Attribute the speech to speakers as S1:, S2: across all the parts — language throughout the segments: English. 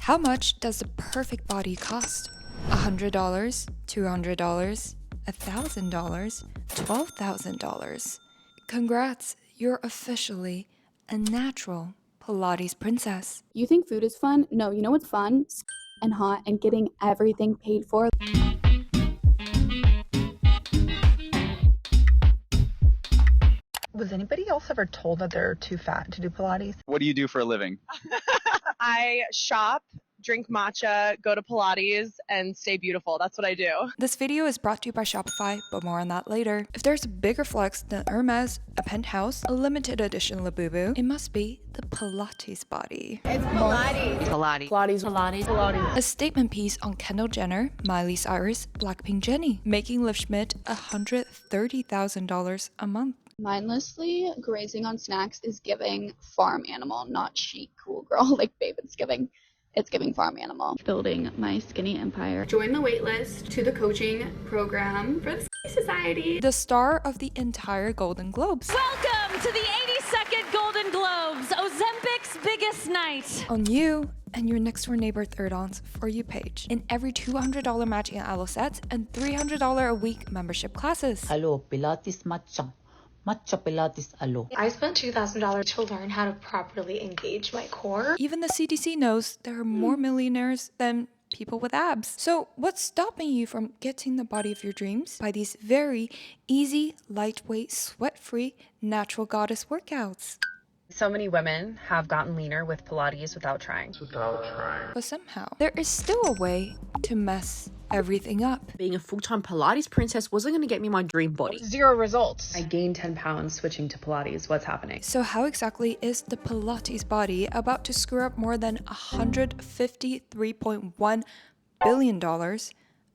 S1: How much does the perfect body cost? $100, $200, $1,000, $12,000. Congrats, you're officially a natural Pilates princess.
S2: You think food is fun? No, you know what's fun? And hot and getting everything paid for.
S3: Was anybody else ever told that they're too fat to do Pilates?
S4: What do you do for a living?
S5: I shop, drink matcha, go to Pilates, and stay beautiful. That's what I do.
S1: This video is brought to you by Shopify, but more on that later. If there's a bigger flex than Hermes, a penthouse, a limited edition LOOKBOOK, it must be the Pilates body.
S6: It's Pilates.
S3: Pilates.
S6: Pilates. Pilates. Pilates.
S1: A statement piece on Kendall Jenner, Miley Cyrus, Blackpink Jennie, making Liv Schmidt $130,000 a month.
S2: Mindlessly grazing on snacks is giving farm animal, not chic cool girl like babe. It's giving farm animal. Building my skinny empire. Join the waitlist to the coaching program for the Skinny Society.
S1: The star of the entire Golden Globes.
S7: Welcome to the 82nd Golden Globes, Ozempic's biggest night.
S1: On you and your next door neighbor third aunt's For You page. In every $200 matching aloe sets and $300 a week membership classes.
S8: Alo, Pilates matcha. Matcha Pilates alo.
S9: I spent $2,000 to learn how to properly engage my core.
S1: Even the CDC knows there are more millionaires than people with abs. So what's stopping you from getting the body of your dreams? By these very easy, lightweight, sweat-free, natural goddess workouts.
S3: So many women have gotten leaner with Pilates without trying.
S1: But somehow, there is still a way to mess everything up.
S6: Being a full-time Pilates princess wasn't going to get me my dream body.
S3: 0 results. I gained 10 pounds switching to Pilates. What's happening?
S1: So how exactly is the Pilates body about to screw up more than $153.1 billion?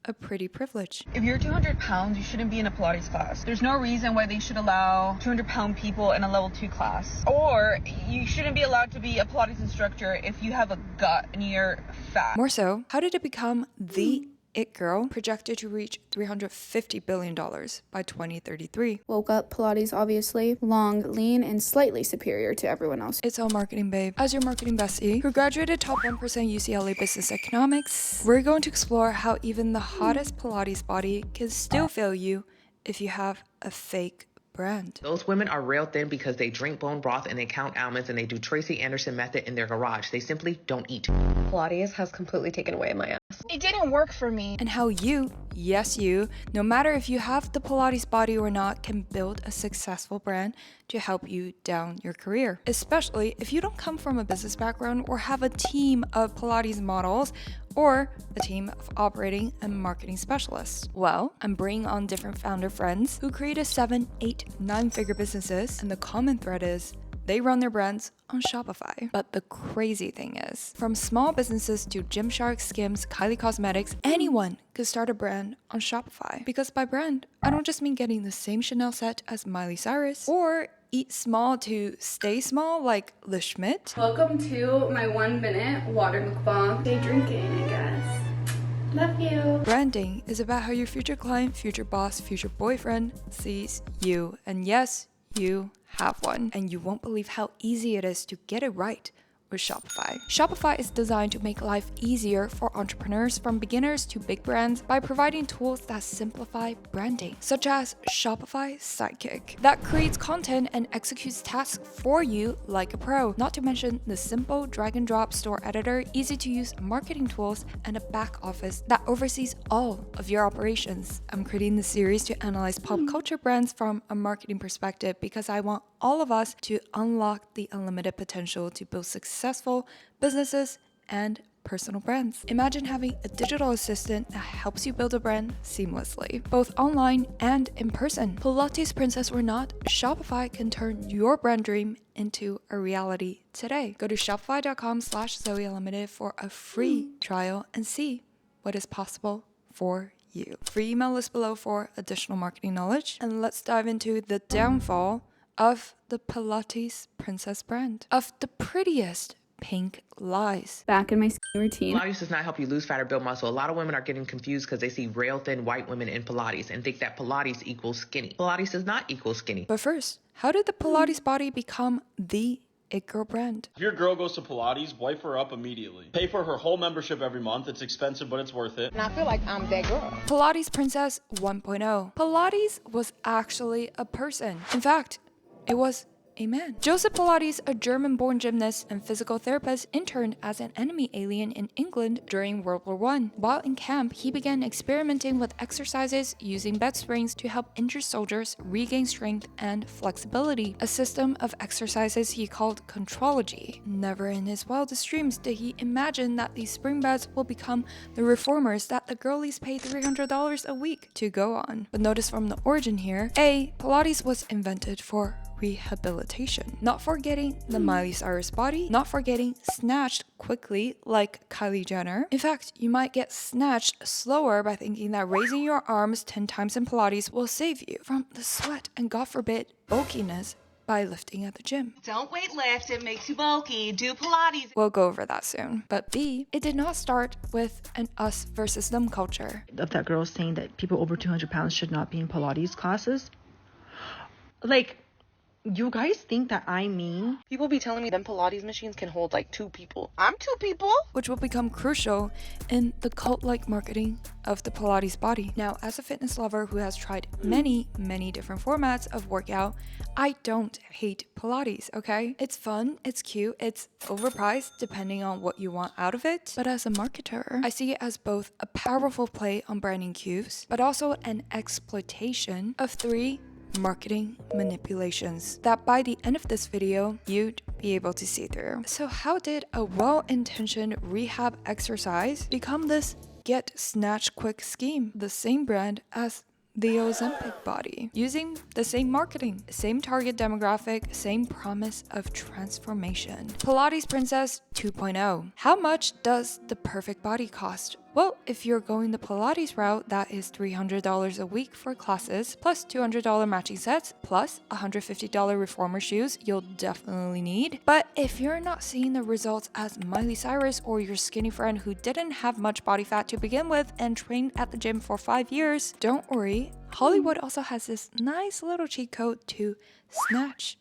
S1: A pretty privilege.
S3: If you're 200 pounds, you shouldn't be in a Pilates class. There's no reason why they should allow 200-pound people in a level 2 class. Or you shouldn't be allowed to be a Pilates instructor if you have a gut and you're fat.
S1: More so, how did it become the it girl, projected to reach $350 billion by 2033?
S2: Woke up Pilates, obviously. Long, lean, and slightly superior to everyone else.
S1: It's all marketing, babe. As your marketing bestie, who graduated top 1% UCLA Business Economics, we're going to explore how even the hottest Pilates body can still fail you if you have a fake brand.
S10: Those women are rail thin because they drink bone broth and they count almonds and they do Tracy Anderson method in their garage. They simply don't eat.
S3: Pilates has completely taken away my ass.
S5: It didn't work for me.
S1: And how you, yes you, no matter if you have the Pilates body or not, can build a successful brand to help you down your career. Especially if you don't come from a business background or have a team of Pilates models or a team of operating and marketing specialists. Well, I'm bringing on different founder friends who created 7, 8, 9-figure businesses, and the common thread is they run their brands on Shopify. But the crazy thing is, from small businesses to Gymshark, Skims, Kylie Cosmetics, anyone could start a brand on Shopify. Because by brand, I don't just mean getting the same Chanel set as Miley Cyrus, or eat small to stay small like Liv Schmidt.
S2: Welcome to my 1-minute water mukbang. Stay drinking, I guess. Love you.
S1: Branding is about how your future client, future boss, future boyfriend sees you. And yes, you have one. And you won't believe how easy it is to get it right with Shopify. Shopify is designed to make life easier for entrepreneurs from beginners to big brands by providing tools that simplify branding, such as Shopify Sidekick, that creates content and executes tasks for you like a pro. Not to mention the simple drag and drop store editor, easy to use marketing tools, and a back office that oversees all of your operations. I'm creating this series to analyze pop culture brands from a marketing perspective because I want all of us to unlock the unlimited potential to build successful businesses and personal brands. Imagine having a digital assistant that helps you build a brand seamlessly, both online and in person. Pilates Princess or not, Shopify can turn your brand dream into a reality today. Go to shopify.com/ZOEUNLIMITED for a free trial and see what is possible for you. Free email list below for additional marketing knowledge. And let's dive into the downfall of the Pilates Princess brand, of the prettiest pink lies.
S2: Back in my routine.
S10: Pilates does not help you lose fat or build muscle. A lot of women are getting confused because they see rail thin white women in Pilates and think that Pilates equals skinny. Pilates does not equal skinny.
S1: But first, how did the Pilates body become the it girl brand.
S4: If your girl goes to Pilates, wipe her up immediately. Pay for her whole membership every month. It's expensive, but it's worth it.
S3: And I feel like I'm that girl.
S1: Pilates Princess 1.0. Pilates was actually a person. In fact, it was a man. Joseph Pilates, a German-born gymnast and physical therapist, interned as an enemy alien in England during World War I. While in camp, he began experimenting with exercises using bed springs to help injured soldiers regain strength and flexibility, a system of exercises he called contrology. Never in his wildest dreams did he imagine that these spring beds will become the reformers that the girlies pay $300 a week to go on. But notice from the origin here, A, Pilates was invented for rehabilitation. Not for getting the Miley Cyrus body, not for getting snatched quickly like Kylie Jenner. In fact, you might get snatched slower by thinking that raising your arms 10 times in Pilates will save you from the sweat and, God forbid, bulkiness by lifting at the gym.
S5: Don't weight lift, it makes you bulky. Do Pilates.
S1: We'll go over that soon. But B, it did not start with an us versus them culture.
S11: Of that girl saying that people over 200 pounds should not be in Pilates classes. Like, you guys think that I mean?
S5: People be telling me them Pilates machines can hold like 2 people. I'm 2 people.
S1: Which will become crucial in the cult-like marketing of the Pilates body. Now, as a fitness lover who has tried many different formats of workout, I don't hate Pilates, okay? It's fun, it's cute, it's overpriced depending on what you want out of it. But as a marketer, I see it as both a powerful play on branding cues, but also an exploitation of 3 marketing manipulations that by the end of this video, you'd be able to see through. So how did a well-intentioned rehab exercise become this get snatch quick scheme? The same brand as the Ozempic body, using the same marketing, same target demographic, same promise of transformation. Pilates Princess 2.0. How much does the perfect body cost? Well, if you're going the Pilates route, that is $300 a week for classes, plus $200 matching sets, plus $150 reformer shoes you'll definitely need. But if you're not seeing the results as Miley Cyrus or your skinny friend who didn't have much body fat to begin with and trained at the gym for 5 years, don't worry, Hollywood also has this nice little cheat code to snatch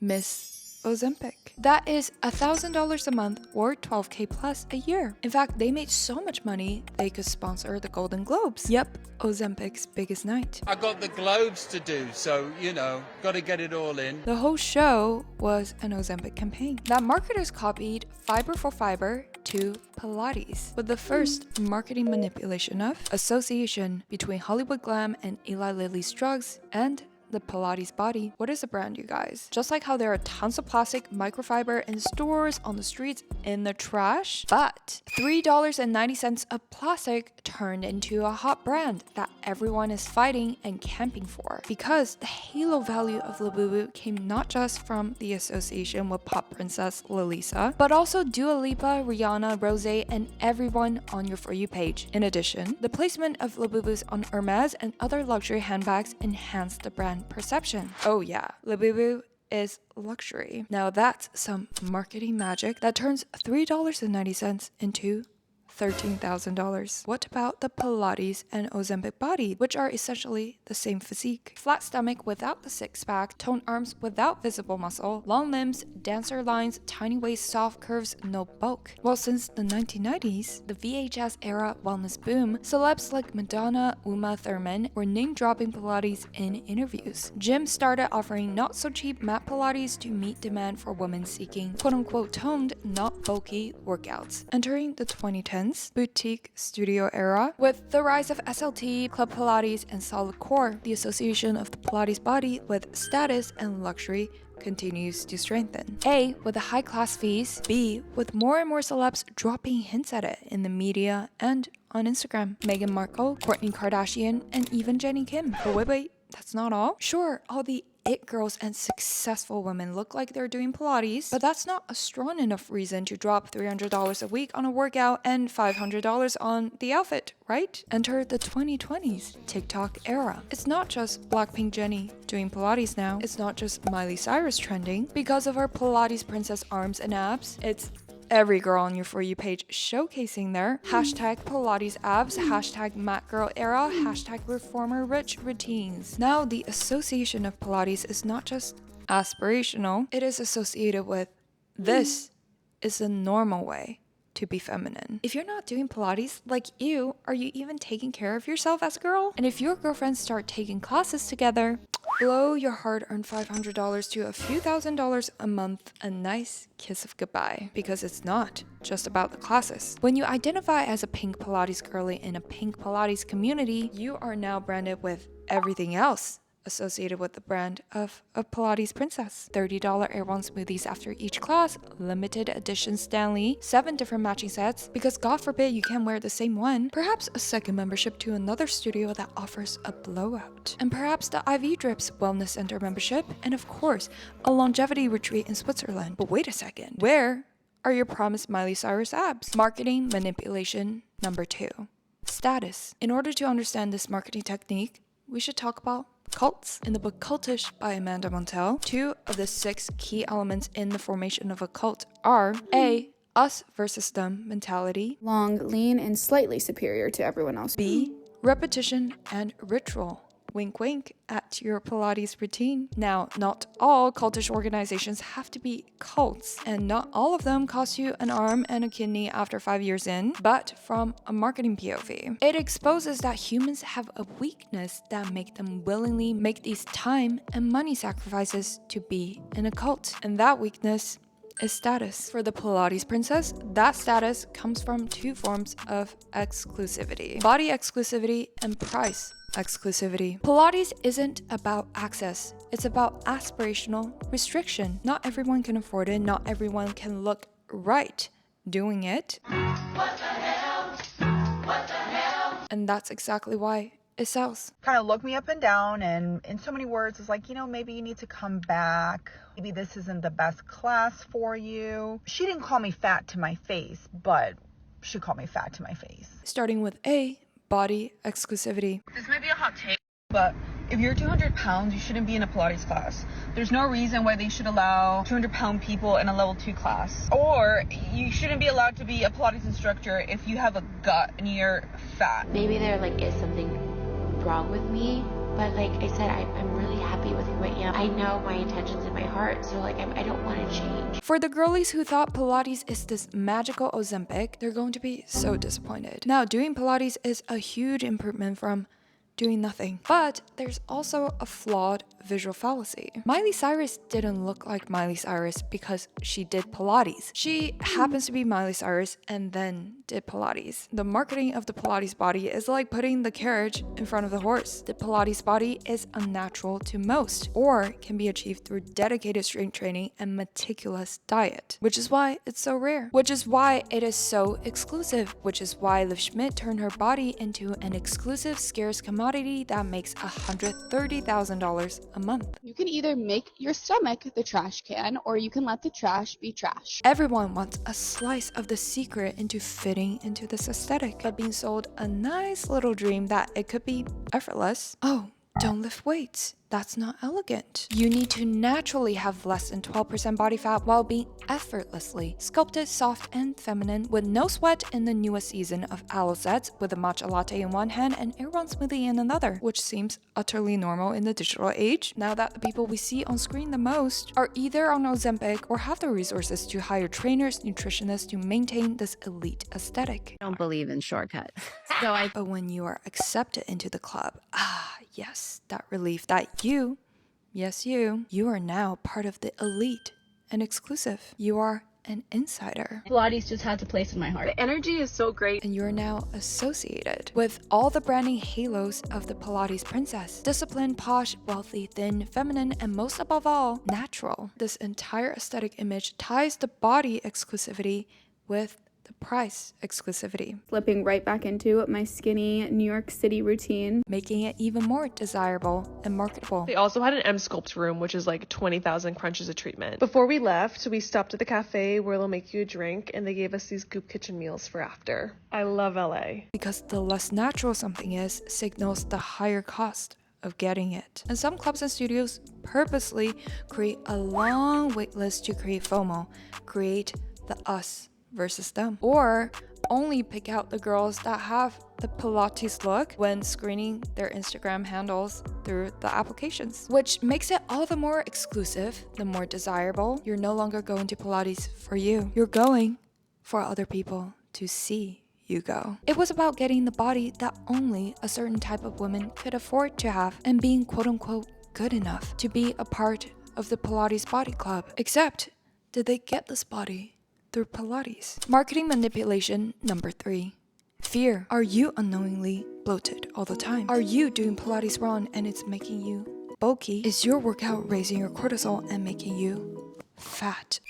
S1: Miss Ozempic. That is $1,000 a month or $12K plus a year. In fact, they made so much money they could sponsor the Golden Globes. Yep, Ozempic's biggest night.
S12: I got the Globes to do, so, you know, gotta get it all in.
S1: The whole show was an Ozempic campaign that marketers copied fiber for fiber to Pilates, with the first marketing manipulation of association between Hollywood glam and Eli Lilly's drugs and the Pilates body. What is a brand, you guys? Just like how there are tons of plastic microfiber in stores, on the streets, in the trash, but $3.90 of plastic turned into a hot brand that everyone is fighting and camping for. Because the halo value of Labubu came not just from the association with pop princess Lalisa, but also Dua Lipa, Rihanna, Rosé, and everyone on your For You page. In addition, the placement of Labubus on Hermes and other luxury handbags enhanced the brand perception. Oh yeah, Labubu is luxury. Now that's some marketing magic that turns $3.90 into $13,000. What about the Pilates and Ozempic body, which are essentially the same physique? Flat stomach without the six-pack, toned arms without visible muscle, long limbs, dancer lines, tiny waist, soft curves, no bulk. Well, since the 1990s, the VHS era wellness boom, celebs like Madonna, Uma Thurman were name-dropping Pilates in interviews. Gyms started offering not-so-cheap mat Pilates to meet demand for women seeking quote-unquote toned, not bulky workouts. Entering the 2010s, boutique studio era, with the rise of SLT, Club Pilates, and Solid Core, the association of the Pilates body with status and luxury continues to strengthen. A, with the high-class fees. B, with more and more celebs dropping hints at it in the media and on Instagram. Meghan Markle, Kourtney Kardashian, and even Jennie Kim. But wait, that's not all. Sure, all the it girls and successful women look like they're doing Pilates, but that's not a strong enough reason to drop $300 a week on a workout and $500 on the outfit, right? Enter the 2020s TikTok era. It's not just Blackpink Jennie doing Pilates now. It's not just Miley Cyrus trending because of her Pilates princess arms and abs. It's every girl on your For You page showcasing their hashtag Pilates abs, hashtag Mat Girl era, hashtag Reformer Rich routines. Now, the association of Pilates is not just aspirational, it is associated with this is the normal way to be feminine. If you're not doing Pilates, like you, are you even taking care of yourself as a girl? And if your girlfriends start taking classes together, blow your hard-earned $500 to a few $1,000s a month a nice kiss of goodbye, because it's not just about the classes. When you identify as a pink Pilates girly in a pink Pilates community, you are now branded with everything else associated with the brand of a Pilates Princess. $30 Air One smoothies after each class, limited edition Stanley, 7 different matching sets, because God forbid you can't wear the same one, perhaps a second membership to another studio that offers a blowout, and perhaps the IV Drips Wellness Center membership, and of course, a longevity retreat in Switzerland. But wait a second, where are your promised Miley Cyrus abs? Marketing manipulation number 2. Status. In order to understand this marketing technique, we should talk about cults. In the book Cultish by Amanda Montell, 2 of the 6 key elements in the formation of a cult are A, us versus them mentality,
S2: Long, lean, and slightly superior to everyone else.
S1: B, repetition and ritual. Wink wink at your Pilates routine. Now, not all cultish organizations have to be cults, and not all of them cost you an arm and a kidney after 5 years in, but from a marketing POV. It exposes that humans have a weakness that make them willingly make these time and money sacrifices to be in a cult, and that weakness is status. For the Pilates Princess, that status comes from 2 forms of exclusivity: body exclusivity and price exclusivity. Pilates isn't about access, it's about aspirational restriction. Not everyone can afford it, not everyone can look right doing it. What the hell? What the hell? And that's exactly why it sells.
S11: Kind of looked me up and down, and in so many words was like, maybe you need to come back. Maybe this isn't the best class for you. She didn't call me fat to my face, but she called me fat to my face.
S1: Starting with A, body exclusivity.
S3: This might be a hot take, but if you're 200 pounds, you shouldn't be in a Pilates class. There's no reason why they should allow 200-pound people in a level 2 class. Or you shouldn't be allowed to be a Pilates instructor if you have a gut and you're fat.
S9: Maybe there is something wrong with me, but like I said, I'm really happy with who I am. I know my intentions in my heart, so I don't want to change.
S1: For the girlies who thought Pilates is this magical Ozempic, they're going to be so disappointed. Now, doing Pilates is a huge improvement from doing nothing. But there's also a flawed visual fallacy. Miley Cyrus didn't look like Miley Cyrus because she did Pilates. She happens to be Miley Cyrus and then did Pilates. The marketing of the Pilates body is like putting the carriage in front of the horse. The Pilates body is unnatural to most, or can be achieved through dedicated strength training and meticulous diet, which is why it's so rare, which is why it is so exclusive, which is why Liv Schmidt turned her body into an exclusive, scarce commodity that makes $130,000 a month.
S2: You can either make your stomach the trash can, or you can let the trash be trash.
S1: Everyone wants a slice of the secret into fitting into this aesthetic, but being sold a nice little dream that it could be effortless. Oh, don't lift weights. That's not elegant. You need to naturally have less than 12% body fat while being effortlessly sculpted, soft, and feminine with no sweat in the newest season of aloe sets with a matcha latte in one hand and Air One smoothie in another, which seems utterly normal in the digital age. Now that the people we see on screen the most are either on Ozempic or have the resources to hire trainers, nutritionists to maintain this elite aesthetic.
S13: I don't believe in shortcuts.
S1: But when you are accepted into the club, yes, that relief that you are now part of the elite and exclusive. You are an insider.
S2: Pilates just has a place in my heart.
S5: The energy is so great.
S1: And you're now associated with all the branding halos of the Pilates Princess. Disciplined, posh, wealthy, thin, feminine, and most above all, natural. This entire aesthetic image ties the body exclusivity with the price exclusivity,
S2: Slipping right back into my skinny New York City routine,
S1: making it even more desirable and marketable.
S5: They also had an M-Sculpt room, which is like 20,000 crunches of treatment. Before we left, we stopped at the cafe where they'll make you a drink, and they gave us these Goop Kitchen meals for after. I love LA.
S1: Because the less natural something is, signals the higher cost of getting it. And some clubs and studios purposely create a long wait list to create FOMO, create the us versus them, or only pick out the girls that have the Pilates look when screening their Instagram handles through the applications, which makes it all the more exclusive, the more desirable. You're no longer going to Pilates for you. You're going for other people to see you go. It was about getting the body that only a certain type of woman could afford to have and being quote unquote good enough to be a part of the Pilates Body Club. Except, did they get this body through Pilates? Marketing manipulation number 3. Fear. Are you unknowingly bloated all the time? Are you doing Pilates wrong and it's making you bulky? Is your workout raising your cortisol and making you fat?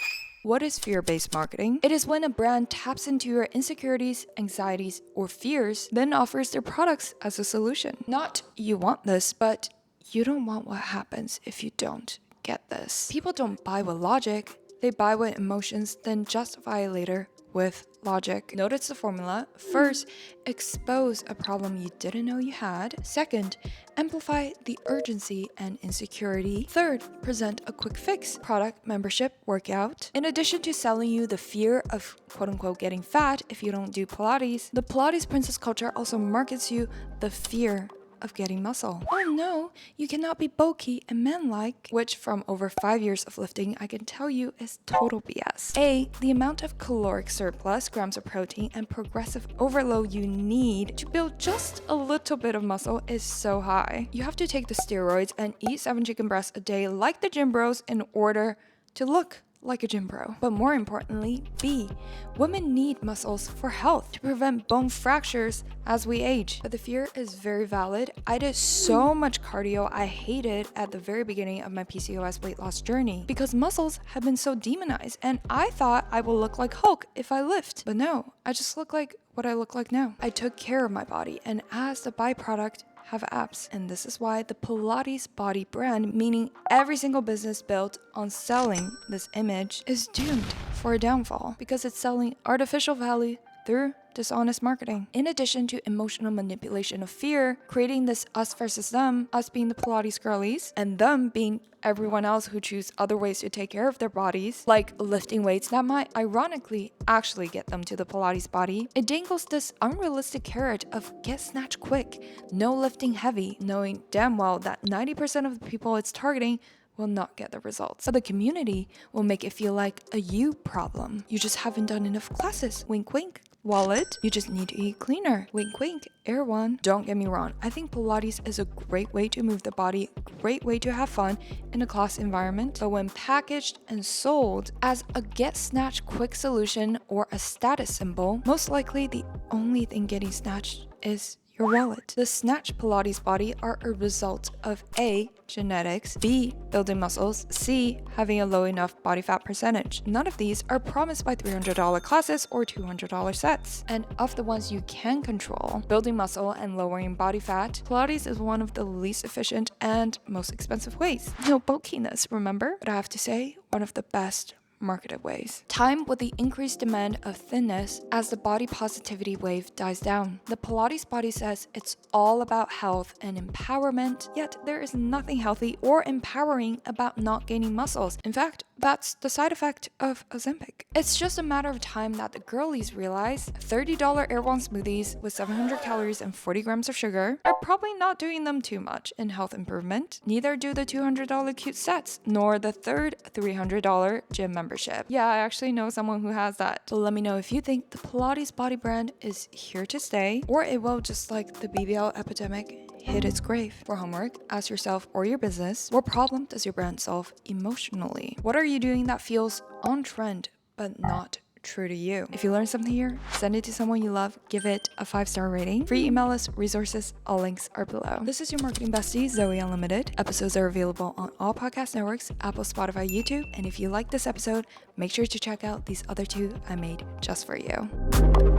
S1: What is fear-based marketing? It is when a brand taps into your insecurities, anxieties, or fears, then offers their products as a solution. Not you want this, but you don't want what happens if you don't get this. People don't buy with logic, they buy with emotions, then justify it later with logic. Notice the formula. First, expose a problem you didn't know you had. Second, amplify the urgency and insecurity. Third, present a quick fix, product, membership, workout. In addition to selling you the fear of quote unquote getting fat if you don't do Pilates, the Pilates Princess culture also markets you the fear of getting muscle. Oh no, you cannot be bulky and man-like, which from over 5 years of lifting, I can tell you is total BS. A, the amount of caloric surplus, grams of protein, and progressive overload you need to build just a little bit of muscle is so high. You have to take the steroids and eat 7 chicken breasts a day like the gym bros in order to look like a gym bro. But more importantly, B, women need muscles for health to prevent bone fractures as we age. But the fear is very valid. I did so much cardio I hated at the very beginning of my PCOS weight loss journey because muscles have been so demonized, and I thought I will look like Hulk if I lift. But no, I just look like what I look like now. I took care of my body, and as the byproduct, have abs. And this is why the Pilates body brand, meaning every single business built on selling this image, is doomed for a downfall because it's selling artificial value through dishonest marketing. In addition to emotional manipulation of fear, creating this us versus them, us being the Pilates girlies and them being everyone else who choose other ways to take care of their bodies, like lifting weights that might ironically actually get them to the Pilates body. It dangles this unrealistic carrot of get snatched quick, no lifting heavy, knowing damn well that 90% of the people it's targeting will not get the results. But the community will make it feel like a you problem. You just haven't done enough classes. Wink wink. Wallet, you just need to eat cleaner. Wink wink. Air one. Don't get me wrong, I think Pilates is a great way to move the body, great way to have fun in a class environment, but when packaged and sold as a get snatched quick solution or a status symbol, most likely the only thing getting snatched is your wallet. The snatch Pilates body are a result of A, genetics, B, building muscles, C, having a low enough body fat percentage. None of these are promised by $300 classes or $200 sets. And of the ones you can control, building muscle and lowering body fat, Pilates is one of the least efficient and most expensive ways. No bulkiness, remember? But I have to say, one of the best marketed ways. Time with the increased demand of thinness as the body positivity wave dies down. The Pilates body says it's all about health and empowerment, yet there is nothing healthy or empowering about not gaining muscles. In fact, that's the side effect of Ozempic. It's just a matter of time that the girlies realize $30 Air One smoothies with 700 calories and 40 grams of sugar are probably not doing them too much in health improvement. Neither do the $200 cute sets, nor the third $300 gym membership. Yeah, I actually know someone who has that. So let me know if you think the Pilates body brand is here to stay, or it will, just like the BBL epidemic, hit its grave. For homework, ask yourself or your business, what problem does your brand solve emotionally? What are you doing that feels on trend but not true to you? If you learned something here, send it to someone you love, give it a 5-star rating. Free email list, resources, all links are below. This is your marketing bestie, Zoe Unlimited. Episodes are available on all podcast networks, Apple, Spotify, YouTube, and if you like this episode, make sure to check out these other 2 I made just for you.